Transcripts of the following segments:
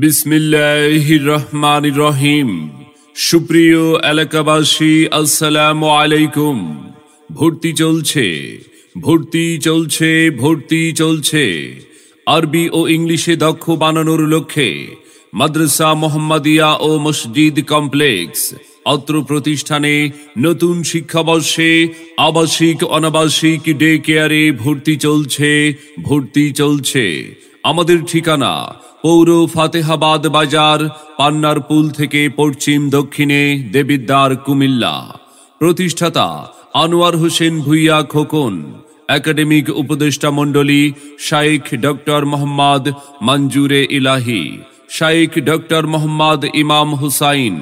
বিসমিল্লাহির রহমানির রহিম। সুপ্রিয় এলাকাবাসী, আসসালামু আলাইকুম। ভর্তি চলছে, ভর্তি চলছে, ভর্তি চলছে। আরবি ও ইংলিশে দক্ষ বানানোর লক্ষ্যে মাদ্রাসা মোহাম্মদিয়া ও মসজিদ কমপ্লেক্স অত্র প্রতিষ্ঠানে নতুন শিক্ষাবর্ষে আবাসিক অনাবাসিক ডে কেয়ারে ভর্তি চলছে, ভর্তি চলছে। আমাদের ঠিকানা পৌর ফাতেহাবাদ বাজার, পান্নার পুল থেকে পশ্চিম দক্ষিণে দেবিদ্বার, কুমিল্লা। প্রতিষ্ঠাতা আনোয়ার হোসেন ভুইয়া খোকন। একাডেমিক উপদেষ্টা মণ্ডলী শাইখ ডক্টর মোহাম্মদ মঞ্জুরে ইলাহি, শাইখ ডক্টর মোহাম্মদ ইমাম হুসাইন,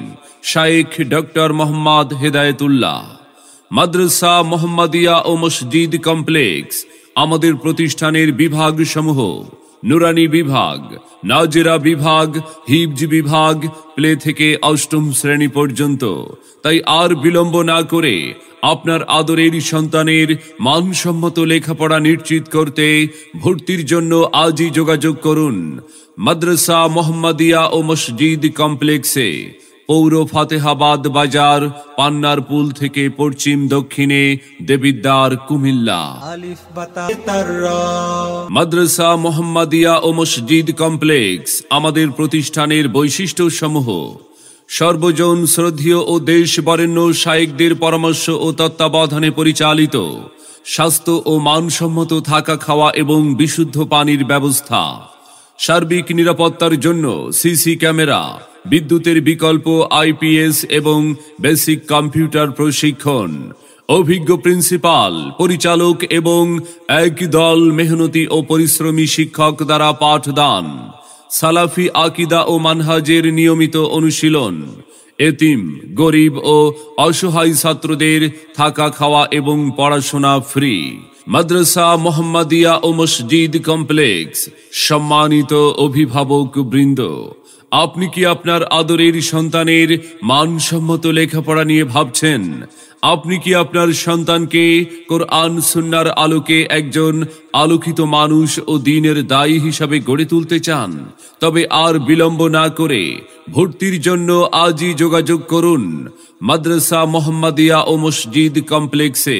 শাইখ ডক্টর মোহাম্মদ হেদায়েতুল্লাহ। মাদ্রাসা মোহাম্মদিয়া ও মসজিদ কমপ্লেক্স আমাদের প্রতিষ্ঠানের বিভাগ সমূহ: নুরানি বিভাগ, নাজেরা বিভাগ, হিফজ বিভাগ, প্লে থেকে অষ্টম শ্রেণী পর্যন্ত। তাই আর বিলম্ব না করে আপনার আদরের সন্তানের মানসম্মত লেখাপড়া নিশ্চিত করতে ভর্তির জন্য আজই যোগাযোগ করুন মাদ্রাসা মোহাম্মদিয়া ও মসজিদ কমপ্লেক্সে, পৌর ফাতেহাবাদ বাজার, পান্নার পুল থেকে পশ্চিম দক্ষিণে দেবিদ্বার, কুমিল্লা। মাদ্রাসা মোহাম্মদিয়া ও মসজিদ কমপ্লেক্স আমাদের প্রতিষ্ঠানের বৈশিষ্ট্য সমূহ: সর্বজন শ্রদ্ধেয় ও দেশ বরেণ্য শায়েখদের পরামর্শ ও তত্ত্বাবধানে পরিচালিত, স্বাস্থ্য ও মানসম্মত থাকা, খাওয়া এবং বিশুদ্ধ পানির ব্যবস্থা, সার্বিক নিরাপত্তার জন্য সিসি ক্যামেরা, বিদ্যুতের বিকল্প আইপিএস এবং বেসিক কম্পিউটার প্রশিক্ষণ, অভিজ্ঞ প্রিন্সিপাল, পরিচালক এবং একদল মেহনতি ও পরিশ্রমী শিক্ষক দ্বারা পাঠদান, সালাফি আকিদা ও মানহাজের নিয়মিত অনুশীলন, এতিম, গরিব ও অসহায় ছাত্রদের থাকা, খাওয়া এবং পড়াশোনা ফ্রি। মাদ্রাসা মোহাম্মদিয়া ও মসজিদ কমপ্লেক্স। সম্মানিত অভিভাবক বৃন্দ, আপনি কি আপনার আদরের সন্তানের মানসম্মত লেখাপড়া নিয়ে ভাবছেন? আপনি কি আপনার সন্তানকে কোরআন সুন্নাহর আলোকে একজন আলোকিত মানুষ ও দ্বীনের দায়ী হিসাবে গড়ে তুলতে চান? তবে আর বিলম্ব না করে ভর্তির জন্য আজই যোগাযোগ করুন মাদ্রাসা মোহাম্মদিয়া ও মসজিদ কমপ্লেক্সে,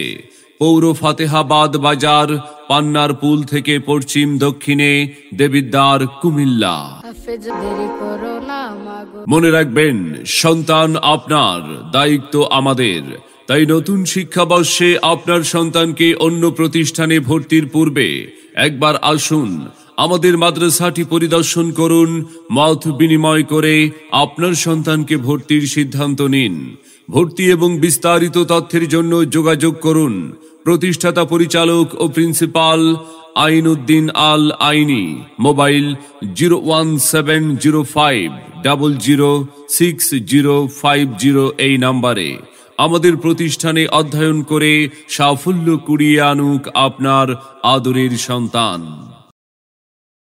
পৌর ফাতেহাবাদ বাজার, পান্নার পুল থেকে পশ্চিম দক্ষিণে দেবিদ্বার, কুমিল্লা। মনে রাখবেন, সন্তান আপনার, দায়িত্ব আমাদের। তাই নতুন শিক্ষাবর্ষে আপনার সন্তানকে অন্য প্রতিষ্ঠানে ভর্তির পূর্বে একবার আসুন, আমাদের মাদ্রাসাটি পরিদর্শন করুন, মত বিনিময় করে আপনার সন্তানকে ভর্তির সিদ্ধান্ত নিন। ভর্তি এবং বিস্তারিত তথ্যের জন্য যোগাযোগ করুন প্রতিষ্ঠাতা পরিচালক ও প্রিন্সিপাল আইনুদ্দিন আল আইনি, মোবাইল 01705006050 এই নাম্বারে। আমাদের প্রতিষ্ঠানে অধ্যয়ন করে সাফল্য কুড়িয়ে আনুক আপনার আদরের সন্তান।